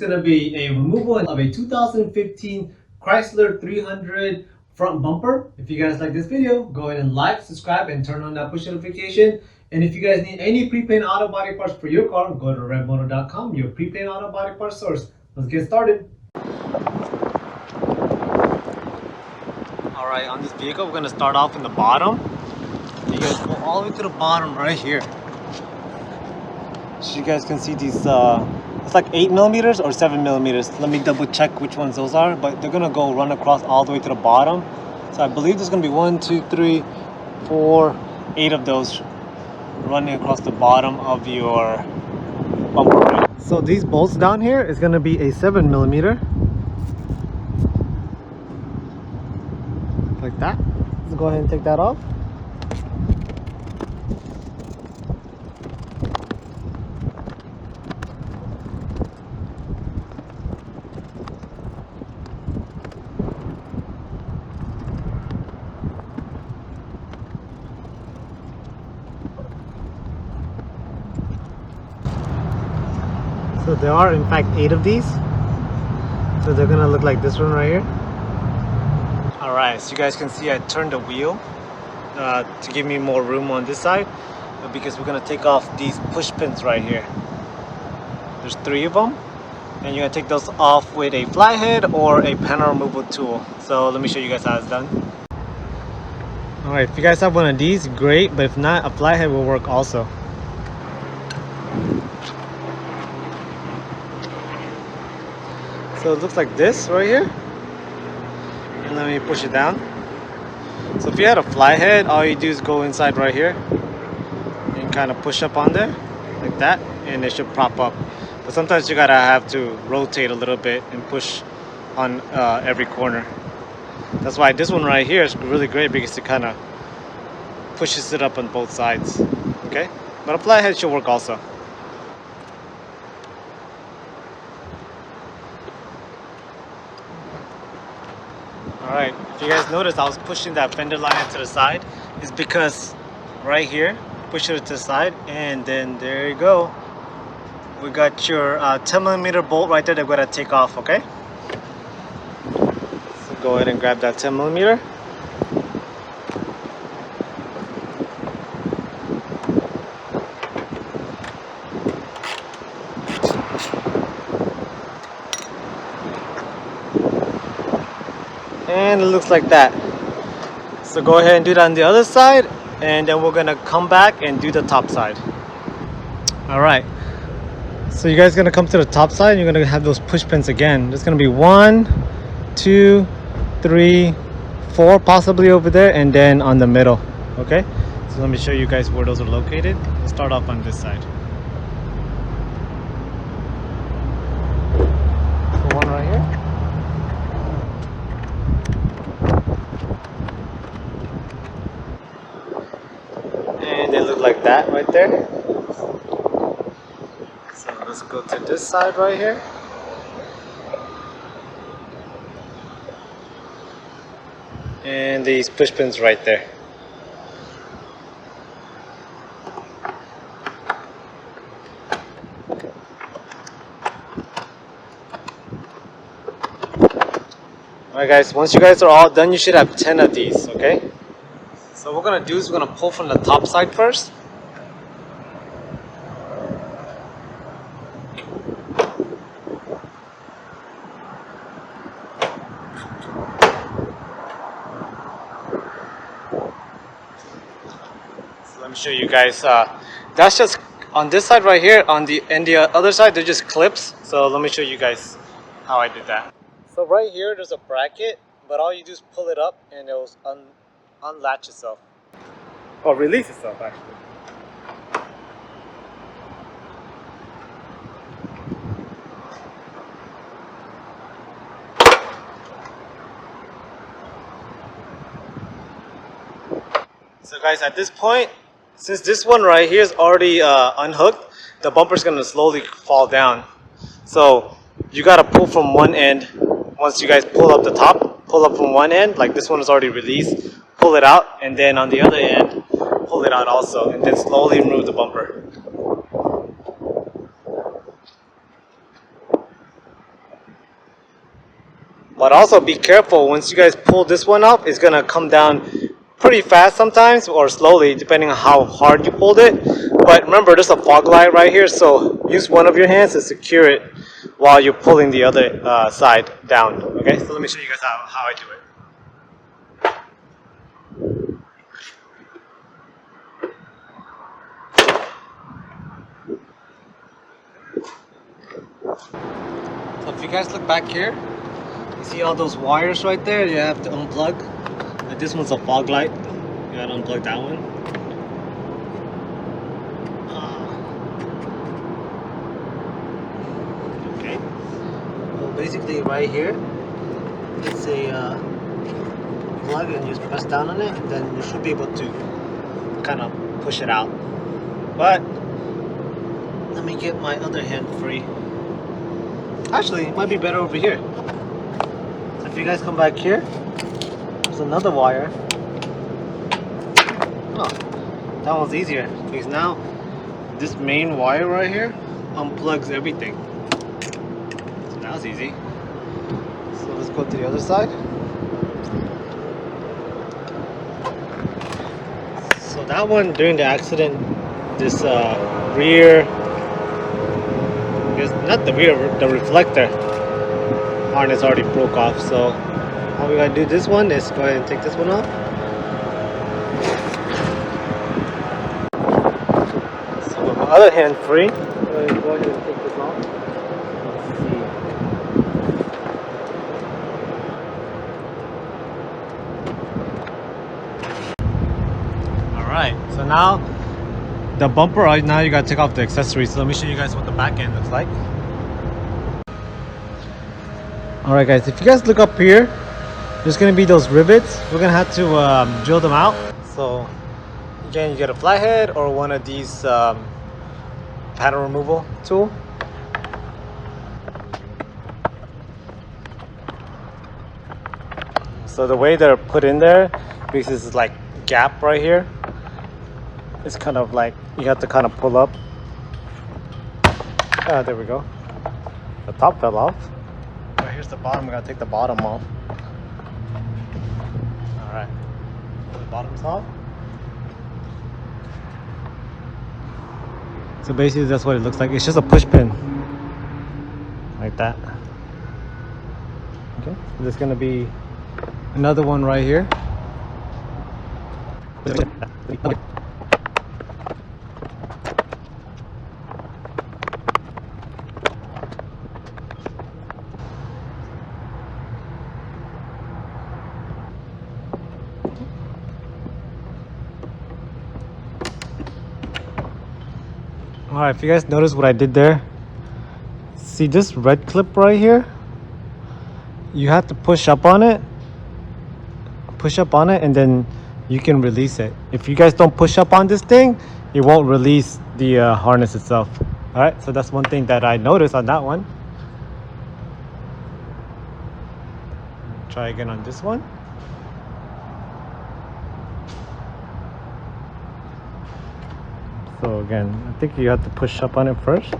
going to be a removal of a 2015 Chrysler 300 front bumper. If you guys like this video, go ahead and like, subscribe, and turn on that push notification. And if you guys need any pre-paint auto body parts for your car, go to ReveMoto.com, your pre-paint auto body parts source. Let's get started. Alright, on this vehicle, we're going to start off in the bottom. You guys go all the way to the bottom right here. So you guys can see these, it's like 8 millimeters or 7 millimeters. Let me double check which ones those are, but they're going to go run across all the way to the bottom. So I believe there's going to be 1, 2, 3, 4, 8 of those running across the bottom of your bumper ring. So these bolts down here is going to be a 7 millimeter. Like that. Let's go ahead and take that off. So there are in fact 8 of these. So they're gonna look like this one right here. Alright, so you guys can see I turned the wheel to give me more room on this side, because we're gonna take off these push pins right here. There's 3 of them, and you're gonna take those off with a flathead or a panel removal tool. So let me show you guys how it's done. Alright, if you guys have one of these, great, but if not, a flathead will work also. So it looks like this right here, and let me push it down. So if you had a flathead, all you do is go inside right here and kind of push up on there like that, and it should prop up. But sometimes you gotta have to rotate a little bit and push on every corner. That's why this one right here is really great, because it kind of pushes it up on both sides. Okay, but a flathead should work also. Alright, if you guys notice, I was pushing that fender liner to the side. It's because right here, push it to the side, and then there you go. We got your 10 millimeter bolt right there that we're going to take off, okay? So go ahead and grab that 10 millimeter. And it looks like that. So go ahead and do that on the other side, and then we're gonna come back and do the top side. Alright, so you guys are gonna come to the top side, and you're gonna have those push pins again. There's gonna be 1, 2, 3, 4 possibly over there, and then on the middle. Okay, so let me show you guys where those are located. We'll start off on this side. So one right here. They look like that right there. So let's go to this side right here. And these push pins right there. Alright guys, once you guys are all done, you should have 10 of these, okay? So what we're going to do is we're going to pull from the top side first. So let me show you guys. That's just on this side right here. On the other side, they're just clips. So let me show you guys how I did that. So right here, there's a bracket, but all you do is pull it up and it will unlatch itself, or release itself actually. So guys, at this point, since this one right here is already unhooked, the bumper is going to slowly fall down. So you got to pull from one end. Once you guys pull up the top, pull up from one end, like this one is already released, pull it out, and then on the other end, pull it out also, and then slowly remove the bumper. But also be careful, once you guys pull this one up, it's gonna come down pretty fast sometimes, or slowly depending on how hard you pulled it. But remember, there's a fog light right here, so use one of your hands to secure it while you're pulling the other side down. Okay, so let me show you guys how I do it. So if you guys look back here, you see all those wires right there, you have to unplug. And this one's a fog light, you gotta unplug that one. Okay, well basically right here, it's a plug, and you just press down on it, and then you should be able to kind of push it out. But let me get my other hand free. Actually, it might be better over here. So if you guys come back here, there's another wire. Oh, that one's easier because now this main wire right here unplugs everything. So that was easy. So let's go to the other side. So that one, during the accident, this rear, not the rear, the reflector harness already broke off. So all we gotta do this one is go ahead and take this one off. So with my other hand free, go ahead and take this off. Let's see. Alright, so now the bumper, now you gotta take off the accessories. So let me show you guys what the back end looks like. Alright guys, if you guys look up here, there's gonna be those rivets. We're gonna have to drill them out. So again, you get a flathead or one of these pattern removal tool. So the way they're put in there, because this is like gap right here, it's kind of like you have to kind of pull up. There we go. The top fell off. Right, here's the bottom. We gotta take the bottom off. All right, the bottom's off. So basically, that's what it looks like. It's just a push pin, like that. Okay, so there's gonna be another one right here. Alright, if you guys notice what I did there, see this red clip right here? You have to push up on it, and then you can release it. If you guys don't push up on this thing, it won't release the harness itself. Alright, so that's one thing that I noticed on that one. Try again on this one. So again, I think you have to push up on it first.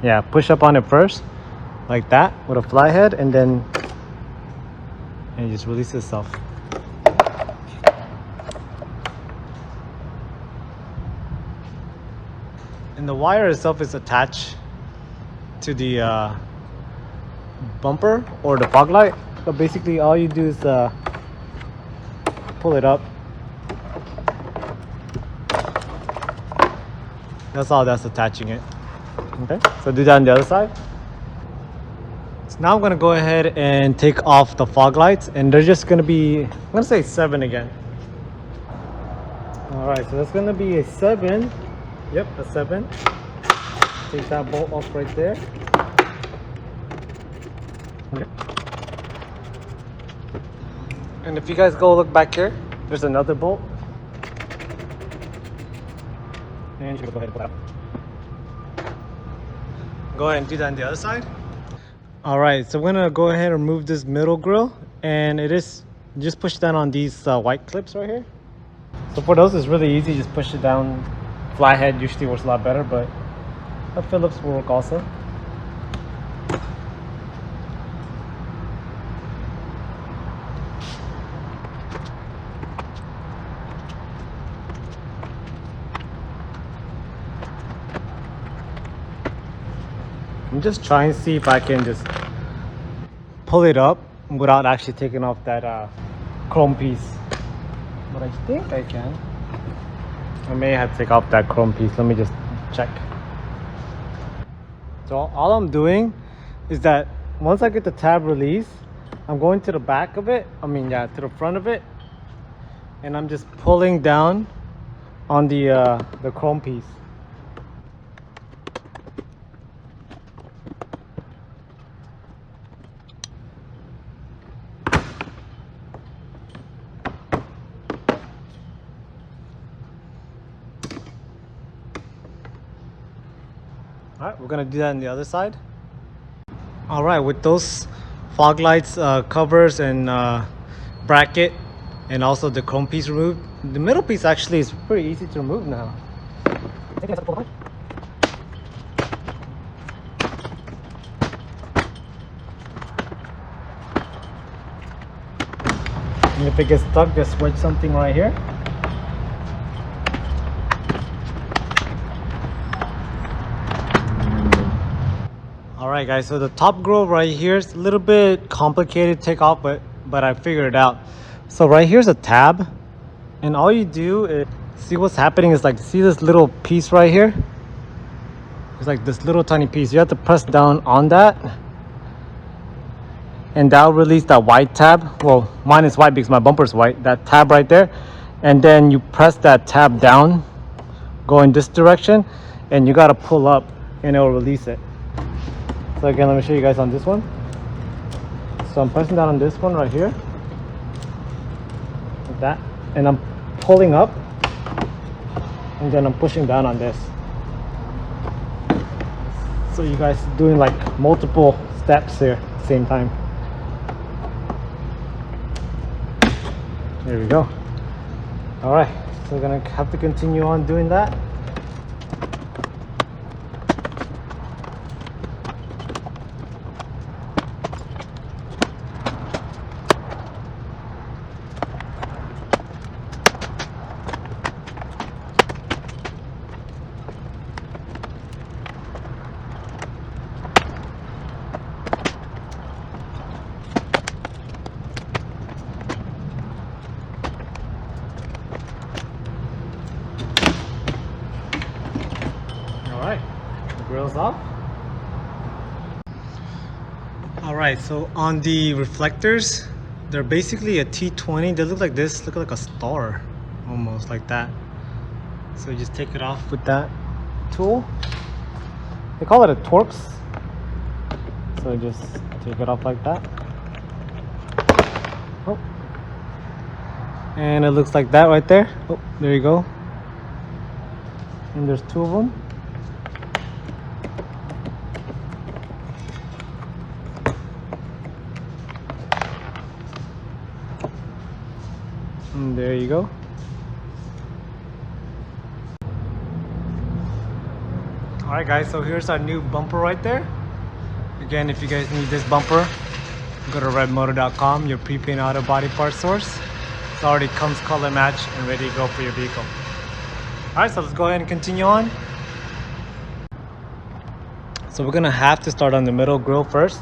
Yeah, push up on it first, like that, with a fly head, and then you just release itself. And the wire itself is attached to the bumper or the fog light. So basically all you do is pull it up. That's all that's attaching it. Okay, so do that on the other side. So now I'm gonna go ahead and take off the fog lights, and they're just gonna be, I'm gonna say 7 again. All right, so that's gonna be a 7. Yep, a 7. Take that bolt off right there. Okay. And if you guys go look back here, there's another bolt. And you can go ahead and pull it out. Go ahead and do that on the other side. All right, so we're gonna go ahead and remove this middle grill, and it is just push down on these white clips right here. So for those, it's really easy. Just push it down. Flathead usually works a lot better, but a Phillips will work also. I'm just trying to see if I can just pull it up without actually taking off that chrome piece. But I think I can. I may have to take off that chrome piece. Let me just check. So all I'm doing is that once I get the tab released, I'm going to the back of it. To the front of it, and I'm just pulling down on the chrome piece. All right, we're gonna do that on the other side. All right, with those fog lights, covers, and bracket, and also the chrome piece removed, the middle piece actually is pretty easy to remove now. And if it gets stuck, just wedge something right here. Alright guys, so the top grill right here is a little bit complicated to take off, but I figured it out. So right here's a tab, and all you do is see what's happening is like, see this little piece right here? It's like this little tiny piece. You have to press down on that, and that'll release that white tab. Well, mine is white because my bumper's white. That tab right there, and then you press that tab down, go in this direction, and you gotta pull up and it'll release it. So again, let me show you guys on this one. So I'm pressing down on this one right here, like that, and I'm pulling up, and then I'm pushing down on this. So you guys doing like multiple steps here at the same time. There we go. All right, so we're gonna have to continue on doing that. Grills off. All right, so on the reflectors, they're basically a T20. They look like this, look like a star, almost like that. So you just take it off with that tool. They call it a Torx. So you just take it off like that. Oh. And it looks like that right there. Oh, there you go. And there's two of them. And there you go. Alright guys, so here's our new bumper right there. Again, if you guys need this bumper, go to ReveMoto.com, your prepaid auto body part source. It already comes color matched and ready to go for your vehicle. Alright, so let's go ahead and continue on. So we're gonna have to start on the middle grill first.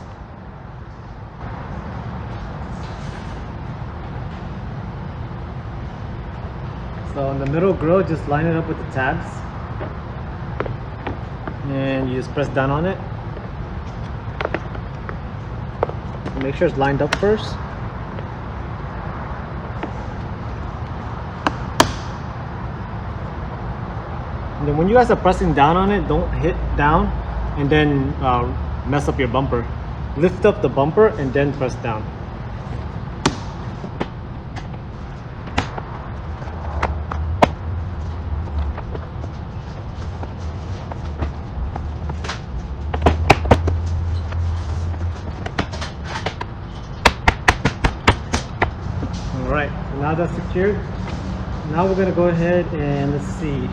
So on the middle grill, just line it up with the tabs, and you just press down on it. Make sure it's lined up first. And then when you guys are pressing down on it, don't hit down and then mess up your bumper. Lift up the bumper and then press down. Alright, so now that's secured. Now we're going to go ahead and let's see.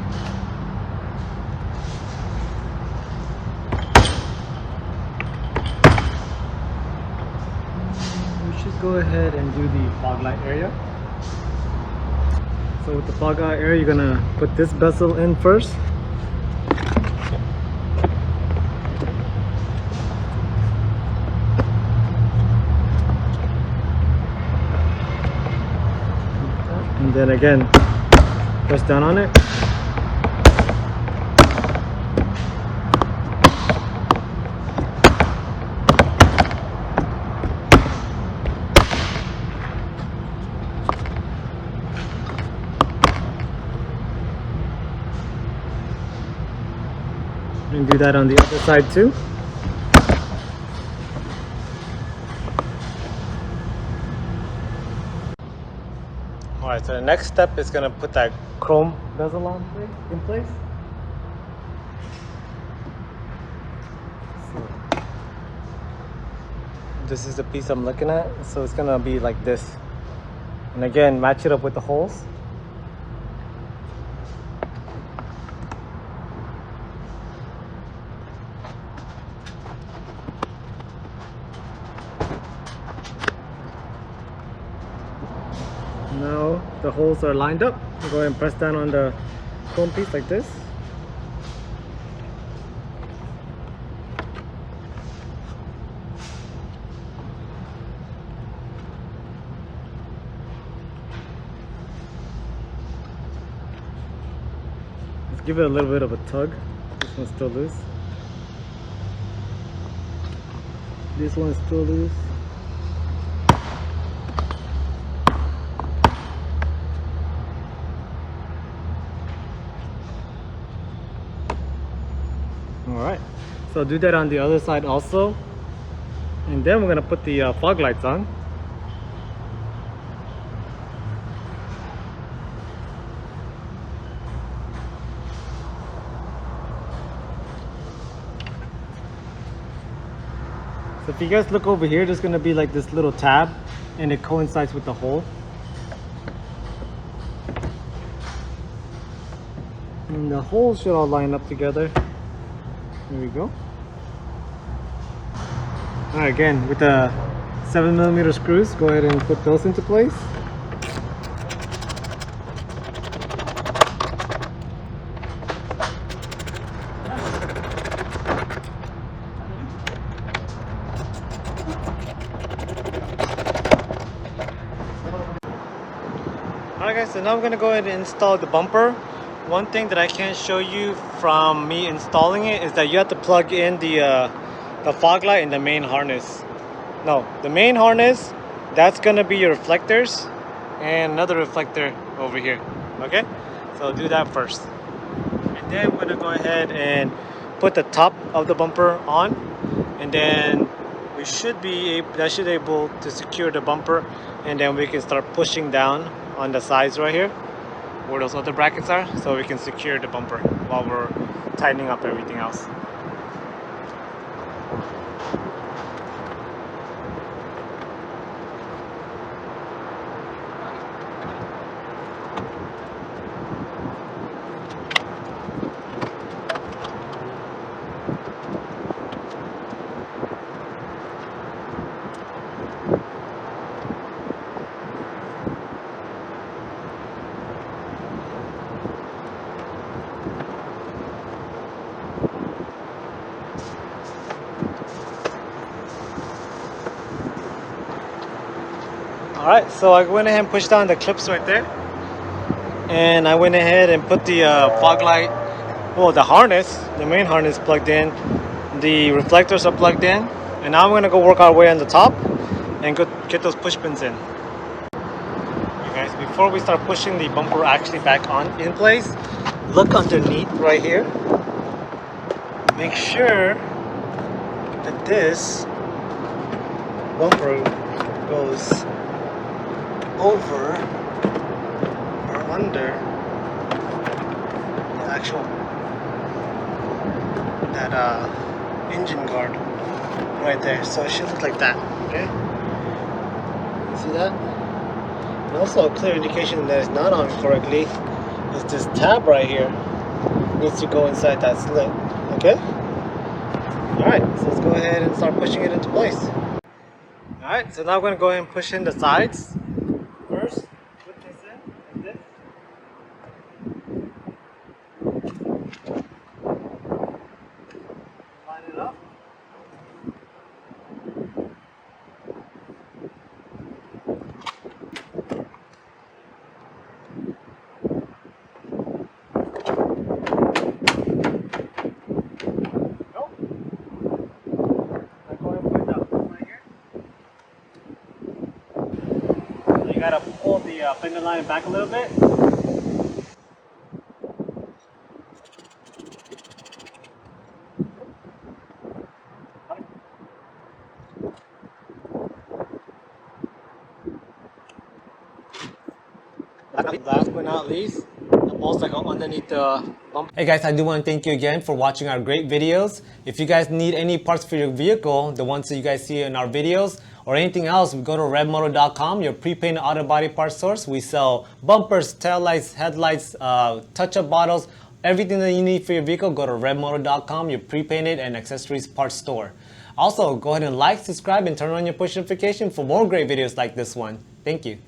We should go ahead and do the fog light area. So with the fog light area, you're going to put this bezel in first. and then again press down on it. And do that on the other side too. Alright, so the next step is going to put that chrome bezel in place. So, this is the piece I'm looking at, so it's going to be like this. And again, match it up with the holes. Now the holes are lined up. Go ahead and press down on the chrome piece like this. Let's give it a little bit of a tug. This one's still loose. This one's still loose. Alright, so do that on the other side also. And then we're going to put the fog lights on. So if you guys look over here, there's going to be like this little tab and it coincides with the hole. And the holes should all line up together. There we go. Alright, again with the 7mm screws, go ahead and put those into place. Alright guys, so now I'm going to go ahead and install the bumper. One thing that I can't show you from me installing it is that you have to plug in the fog light in the main harness. No, the main harness, that's going to be your reflectors and another reflector over here. Okay, so do that first. And then we're going to go ahead and put the top of the bumper on, and then we should be able to secure the bumper, and then we can start pushing down on the sides right here where those other brackets are, so we can secure the bumper while we're tightening up everything else. Alright, so I went ahead and pushed down the clips right there, and I went ahead and put the fog light, well, the harness, the main harness plugged in, the reflectors are plugged in, and now I'm going to go work our way on the top and go get those push pins in. You guys, before we start pushing the bumper actually back on in place, look underneath right here. Make sure that this bumper goes over or under the actual engine guard right there, so it should look like that. Okay, you see that? And also a clear indication that it's not on correctly is this tab right here needs to go inside that slit. Okay, alright, so let's go ahead and start pushing it into place. Alright, so now we're going to go ahead and push in the sides. First, put this in, like this. Line it up. gotta pull the fender line back a little bit. Last but not least, the bolts that go underneath the bumper. Hey guys, I do want to thank you again for watching our great videos. If you guys need any parts for your vehicle, the ones that you guys see in our videos, or anything else, go to ReveMoto.com, your pre-painted auto body parts source. We sell bumpers, taillights, headlights, touch-up bottles, everything that you need for your vehicle. Go to ReveMoto.com, your pre-painted and accessories parts store. Also, go ahead and like, subscribe, and turn on your push notification for more great videos like this one. Thank you.